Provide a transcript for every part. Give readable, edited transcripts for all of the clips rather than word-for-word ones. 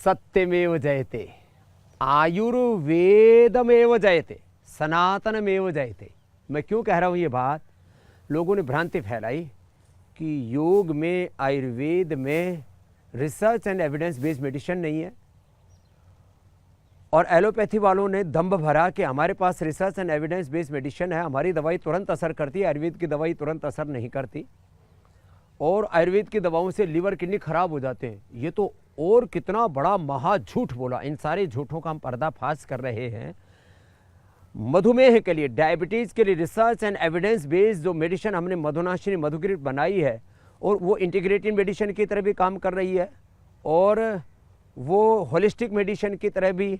सत्यमेव जयते, आयुर्वेदमेव जयते, सनातनमेव जयते। मैं क्यों कह रहा हूँ ये बात? लोगों ने भ्रांति फैलाई कि योग में, आयुर्वेद में research and evidence based medicine नहीं है, और एलोपैथी वालों ने दम्भ भरा कि हमारे पास research and evidence based medicine है, हमारी दवाई तुरंत असर करती है, आयुर्वेद की दवाई तुरंत असर नहीं करती, और आयुर्वेद की दवाओं से लिवर किडनी खराब हो जाते हैं। ये तो और कितना बड़ा महा झूठ बोला। इन सारे झूठों का हम पर्दाफाश कर रहे हैं। मधुमेह के लिए, डायबिटीज़ के लिए रिसर्च एंड एविडेंस बेस्ड जो मेडिसिन हमने मधुनाशिनी मधुग्रीट बनाई है, और वो इंटीग्रेटिव मेडिसिन की तरह भी काम कर रही है, और वो होलिस्टिक मेडिसिन की तरह भी,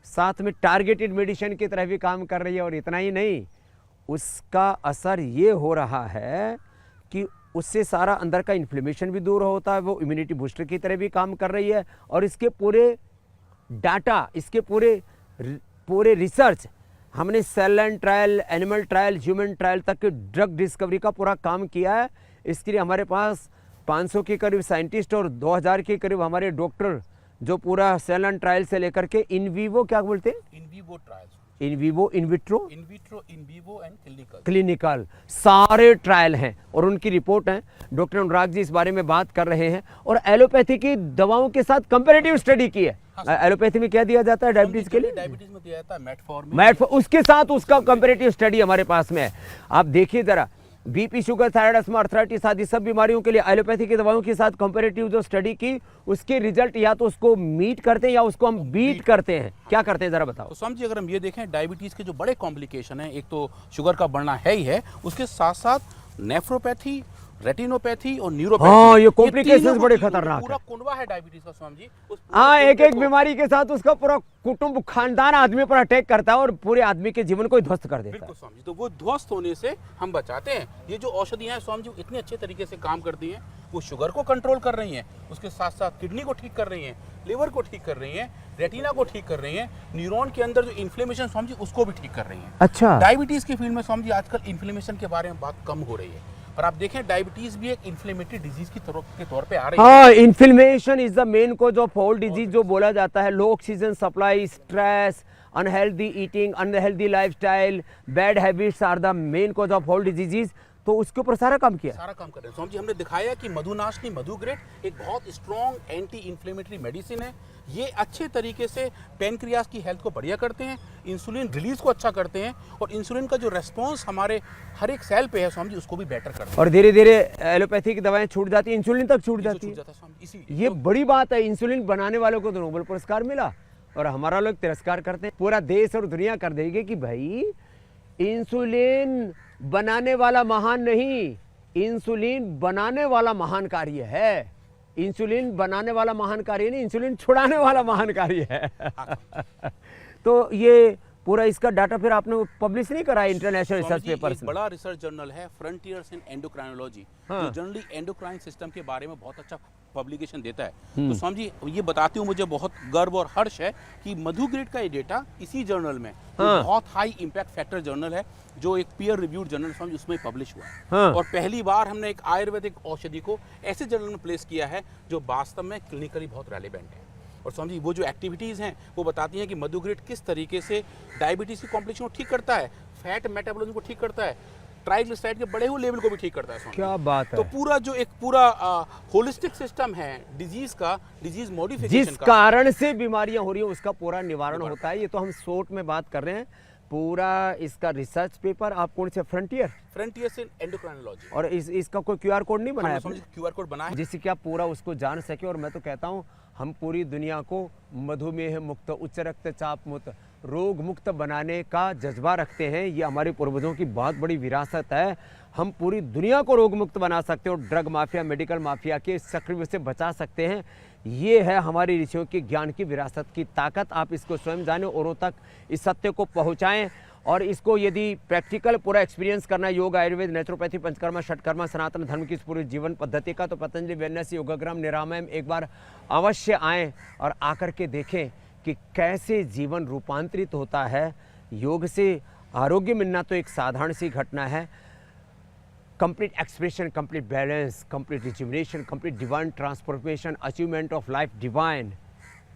साथ में टारगेटेड मेडिसिन की तरह भी काम कर रही है। और इतना ही नहीं, उसका असर ये हो रहा है कि उससे सारा अंदर का इन्फ्लेमेशन भी दूर होता है, वो इम्यूनिटी बूस्टर की तरह भी काम कर रही है। और इसके पूरे डाटा, इसके पूरे रिसर्च हमने cell line trial, animal trial, human trial तक के ड्रग डिस्कवरी का पूरा काम किया है। इसके लिए हमारे पास 500 के करीब साइंटिस्ट और 2000 के करीब हमारे डॉक्टर, जो पूरा सेल लाइन ट्रायल से लेकर के इन वीवो, क्या बोलते हैं, in vivo trials, in vivo, in vitro, in vivo and clinical सारे ट्रायल हैं, और उनकी रिपोर्ट है। डॉक्टर अनुराग जी इस बारे में बात कर रहे हैं। और एलोपैथी की दवाओं के साथ कंपैरेटिव स्टडी की है। एलोपैथी में क्या दिया जाता है डायबिटीज के लिए? डायबिटीज में दिया जाता है मेटफॉर्मिन, उसके साथ उसका कंपैरेटिव स्टडी हमारे पास में है। आप देखिए जरा, BP, sugar, thyroid, asthma, arthritis आदि सब बीमारियों के लिए एलोपैथी की दवाओं के साथ कंपैरेटिव जो स्टडी की, उसके रिजल्ट या तो उसको मीट करते हैं या उसको हम बीट करते हैं। क्या करते हैं जरा बताओ। तो समझिए, अगर हम ये देखें, डायबिटीज के जो बड़े कॉम्प्लिकेशन हैं, एक तो शुगर का बढ़ना है ही है, उसके साथ साथ नेफ्रोपैथी, रेटिनोपैथी और न्यूरोपैथी। हाँ, ये कॉम्प्लिकेशंस बड़े खतरनाक पूरा कुंडवा है डायबिटीज का स्वामी जी। हाँ, एक बीमारी के साथ उसका पूरा कुटुंब, खानदान आदमी पर अटैक करता है और पूरे आदमी के जीवन को ध्वस्त कर देता है। बिल्कुल स्वामी जी, तो वो ध्वस्त होने से हम बचाते हैं। ये जो औषधियां हैं स्वामी जी, इतने अच्छे तरीके से काम करती हैं। वो शुगर को कंट्रोल कर रही हैं, उसके साथ साथ किडनी को ठीक कर रही हैं, लिवर को ठीक कर रही हैं, रेटिना को ठीक कर रही हैं, न्यूरॉन के अंदर जो इन्फ्लेमेशन स्वामी जी उसको भी ठीक कर रही हैं। अच्छा, डायबिटीज की फील्ड में स्वामी जी आजकल इन्फ्लेमेशन के बारे में बात कम हो रही है, पर आप देखें डायबिटीज भी एक इन्फ्लेमेटरी डिजीज के तौर पे आ रही है। हाँ, inflammation is the main cause of all disease जो बोला जाता है। Low oxygen supply, stress, unhealthy eating, unhealthy lifestyle, bad habits are the main cause of all diseases. तो उसके ऊपर सारा काम किया, सारा काम कर रहे हैं स्वामी जी। हमने दिखाया कि मधुनाशिनी मधुग्रेट एक बहुत स्ट्रॉन्ग एंटी इन्फ्लेमेटरी मेडिसिन है। ये अच्छे तरीके से पेनक्रियास की हेल्थ को बढ़िया करते हैं, इंसुलिन रिलीज को अच्छा करते हैं, और इंसुलिन का जो रेस्पॉन्स हमारे हर एक सेल पे है स्वामी जी उसको भी बेटर करते हैं। और धीरे धीरे एलोपैथी की दवाएं छूट जाती है, इंसुलिन तक छूट जाती है। ये बड़ी बात है। इंसुलिन बनाने वालों को तो नोबेल पुरस्कार मिला, और हमारा लोग तिरस्कार करते हैं। पूरा देश और दुनिया कर देगी कि भाई इंसुलिन बनाने वाला महान नहीं, इंसुलिन बनाने वाला महान कार्य है। इंसुलिन बनाने वाला महान कार्य नहीं, इंसुलिन छुड़ाने वाला महान कार्य है। तो ये पूरा इसका डाटा फिर आपने पब्लिश नहीं करा इंटरनेशनल रिसर्च पेपर्स में? बड़ा रिसर्च जर्नल है फ्रंटियर्स इन एंडोक्राइनोलॉजी, जो जनरली एंडोक्राइन सिस्टम के बारे में बहुत अच्छा पब्लिकेशन देता है। तो स्वामी जी ये बताते हुए मुझे बहुत गर्व और हर्ष है कि मधुग्रेट का ये डेटा इसी जर्नल में, बहुत हाई इंपैक्ट फैक्टर जर्नल है, जो एक पीयर रिव्यूड जर्नल स्वामी उसमें पब्लिश हुआ है। और पहली बार हमने एक आयुर्वेदिक औषधि को ऐसे जर्नल में प्लेस किया है जो वास्तव में क्लिनिकली बहुत रेलिवेंट है। और समझिए वो जो एक्टिविटीज़ हैं वो बताती हैं कि मधुग्रेट किस तरीके से डायबिटीज़ की कॉम्प्लिकेशन को ठीक करता है, फैट मेटाबॉलिज्म को ठीक करता है, ट्राइग्लिसराइड के बढ़े हुए लेवल को भी ठीक करता है। क्या बात है। तो पूरा जो एक पूरा होलिस्टिक सिस्टम है डिजीज का, डिजीज मॉडिफिकेशन का, जिस कारण से बीमारियां हो रही हैं उसका पूरा निवारण होता है। ये तो हम शॉर्ट में बात कर रहे हैं। पूरा इसका रिसर्च पेपर आप कौन से फ्रंटियर्स इन एंडोक्राइनोलॉजी, और इसका कोई क्यूआर कोड नहीं बनाया? क्यूआर कोड बनाया जिससे कि आप पूरा उसको जान सके। और मैं तो कहता हूँ हम पूरी दुनिया को मधुमेह मुक्त, उच्च रक्तचाप मुक्त, रोग मुक्त बनाने का जज्बा रखते हैं। ये हमारे पूर्वजों की बहुत बड़ी विरासत है। हम पूरी दुनिया को रोग मुक्त बना सकते हैं और ड्रग माफिया, मेडिकल माफिया के चक्रव्यूह से बचा सकते हैं। ये है हमारे ऋषियों के ज्ञान की विरासत की ताकत। आप इसको स्वयं जानें, औरों तक इस सत्य को पहुंचाएं। और इसको यदि प्रैक्टिकल पूरा एक्सपीरियंस करना है योग, आयुर्वेद, नेचुरोपैथी, पंचकर्मा, षटकर्मा, सनातन धर्म की इस पूरी जीवन पद्धति का, तो पतंजलि वेलनेस योगाग्राम निरामय एक बार अवश्य आएँ और आकर के देखें कि कैसे जीवन रूपांतरित होता है। योग से आरोग्य मिलना तो एक साधारण सी घटना है। Complete expression, complete balance, complete rejuvenation, complete divine transformation, achievement of life divine,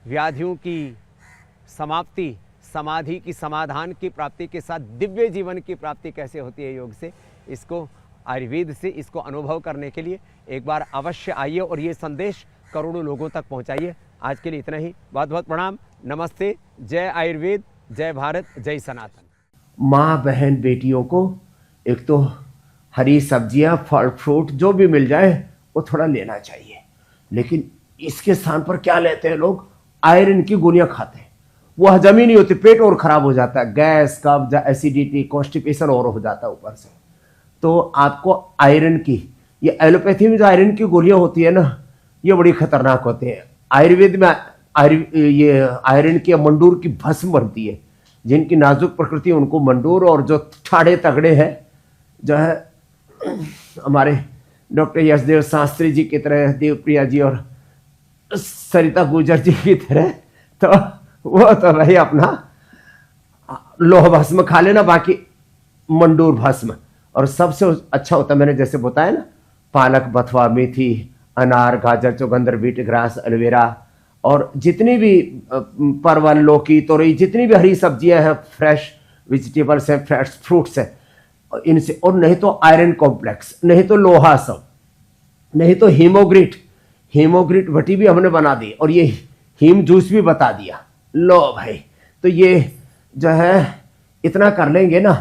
व्याधियों की समाप्ति, समाधि की समाधान की प्राप्ति के साथ दिव्य जीवन की प्राप्ति कैसे होती है योग से, इसको आयुर्वेद से इसको अनुभव करने के लिए एक बार अवश्य आइए और ये संदेश करोड़ों लोगों तक पहुंचाइए। आज के लिए इतना ही। बहुत बहुत प्रणाम, नमस्ते, जय आयुर्वेद, जय भारत, जय सनातन। माँ बहन बेटियों को एक तो हरी सब्जियां, फल फ्रूट जो भी मिल जाए वो थोड़ा लेना चाहिए, लेकिन इसके स्थान पर क्या लेते हैं लोग? आयरन की गोलियां खाते हैं। वो हजम ही नहीं होती, पेट और खराब हो जाता है, गैस, कब्ज, एसिडिटी, कॉन्स्टिपेशन और हो जाता है ऊपर से। तो आपको आयरन की, ये एलोपैथी में जो आयरन की गोलियां होती है ना, ये बड़ी खतरनाक होती है। आयुर्वेद में ये आयरन की मंडूर की भस्म बनती है। जिनकी नाजुक प्रकृति है उनको मंडूर, और जो ठाड़े तगड़े हैं, जो है हमारे डॉक्टर यशदेव शास्त्री जी की तरह, देवप्रिया जी और सरिता गुर्जर जी की तरह, तो वो तो भाई अपना लोह भस्म खा लेना, बाकी मंडूर भस्म। और सबसे अच्छा होता है, मैंने जैसे बताया ना, पालक, बथुआ, मेथी, अनार, गाजर, चुकंदर, बीट, ग्रास, एलोवेरा, और जितनी भी परवल, लौकी, तोरई, जितनी भी हरी सब्जियां हैं, फ्रेश वेजिटेबल्स हैं, फ्रेश फ्रूट्स हैं, इनसे। और नहीं तो आयरन कॉम्प्लेक्स, नहीं तो लोहा सब, नहीं तो हीमोग्रिट भट्टी भी हमने बना दी, और ये हीम जूस भी बता दिया। लो भाई, तो ये जो है इतना कर लेंगे ना,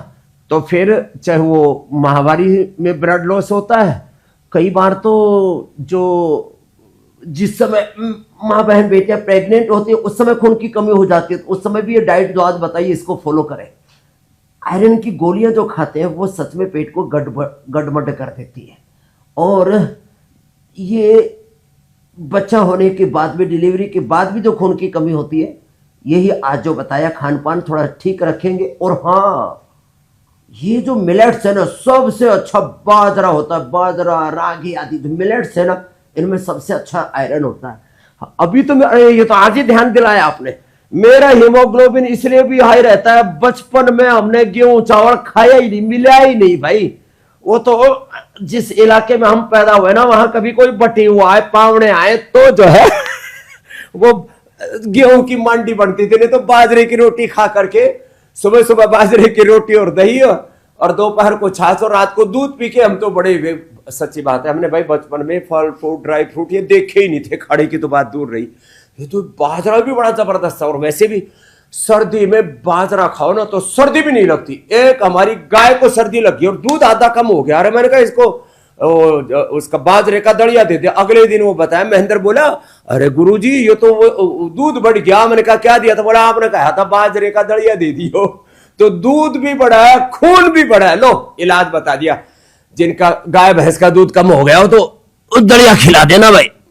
तो फिर चाहे वो माहवारी में ब्लड लॉस होता है, कई बार तो जो जिस समय माँ बहन बेटियां प्रेग्नेंट होती है उस समय खून की कमी हो जाती है, तो उस समय भी ये डाइट जो आज बताइए इसको फॉलो करें। आयरन की गोलियां जो खाते हैं वो सच में पेट को गड़बड़ कर देती है, और ये बच्चा होने के बाद भी, डिलीवरी के बाद भी जो खून की कमी होती है, यही आज जो बताया, खान पान थोड़ा ठीक रखेंगे। और हाँ, ये जो मिलेट्स है ना, सबसे अच्छा बाजरा होता है, बाजरा, रागी आदि जो मिलेट्स है ना, इनमें सबसे अच्छा आयरन होता है। अभी तो ये तो आज ही ध्यान दिलाया आपने। मेरा हीमोग्लोबिन इसलिए भी हाई रहता है, बचपन में हमने गेहूं चावल खाया ही नहीं, मिला ही नहीं भाई। वो तो जिस इलाके में हम पैदा हुए ना, वहां कभी कोई बटी हुआ है, पावने आए तो जो है वो गेहूं की मंडी बनती थी, नहीं तो बाजरे की रोटी खा करके, सुबह सुबह बाजरे की रोटी और दही, और दोपहर को छाछ, और रात को दूध पी के हम तो बड़े, सच्ची बात है, हमने भाई बचपन में फल फ्रूट, ड्राई फ्रूट ये देखे ही नहीं थे। खाड़े की तो बात दूर रही। ये तो बाजरा भी बड़ा जबरदस्त है, और वैसे भी सर्दी में बाजरा खाओ ना तो सर्दी भी नहीं लगती। एक हमारी गाय को सर्दी लगी और दूध आधा कम हो गया, अरे मैंने कहा इसको उसका बाजरे का दड़िया दे दिया। अगले दिन वो बताया, महेंद्र बोला, अरे गुरुजी ये तो दूध बढ़ गया। मैंने कहा क्या दिया? तो बोला आपने कहा था बाजरे का दड़िया दे दियो, तो दूध भी बढ़ा है, खून भी बढ़ा है। लो इलाज बता दिया। जिनका गाय भैंस का दूध कम हो गया हो तो दड़िया खिला देना भाई।